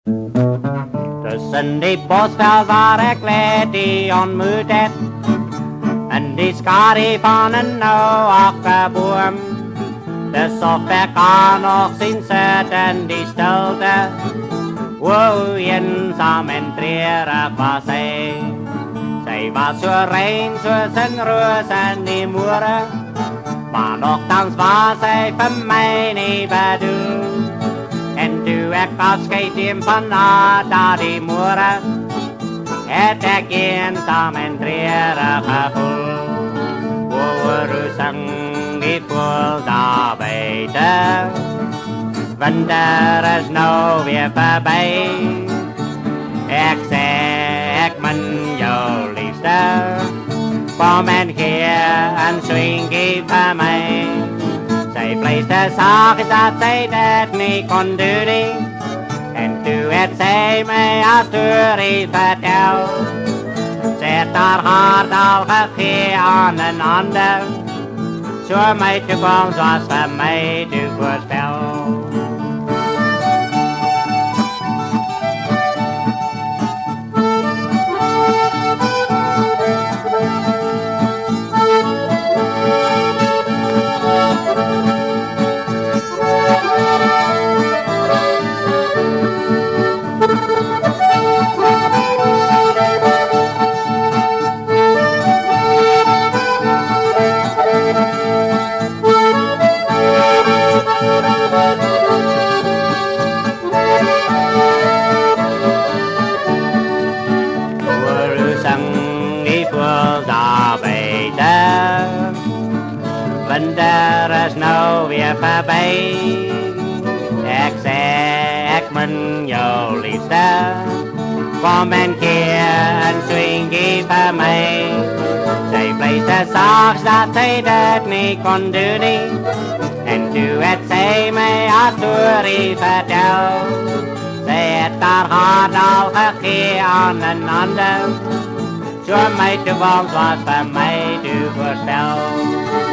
Tussen die bosvel waar ik leed die ontmoet heb en die skadi van een oude boom. Dus of ik kan nog zien zitten die stilte, hoe eenzaam en treurig was zij. Zij was zo rein zoals een roos en die moeren, maar nogthans was zij voor mij niet bedoeld. En toen ik afscheid neem van haar die moeren, het ik eenzaam en treurig gevoel. Hoe rustig die voel daar buiten, winter is nou weer voorbij. Ik zeg, ik ben jouw liefste, kom en geef een swingie voor mij. Zij vleesde zachtjes dat zij dat niet kon doen. En toen het zij mij als story verteld, zet haar hart al gegeven aan een ander. Zo mijn toekomst was voor mij te voorspel. Winter is nou weer voorbij. Ik zeg, ik ben jouw liefste, kom en keer een swingie voor mij. Zij vleesde zachtjes dat zij dat niet kon doen. En toen het zij mij als story verteld, zij het haar hart al gegeven aan een ander. Zo mijn toekomst was voor mij te voorspel.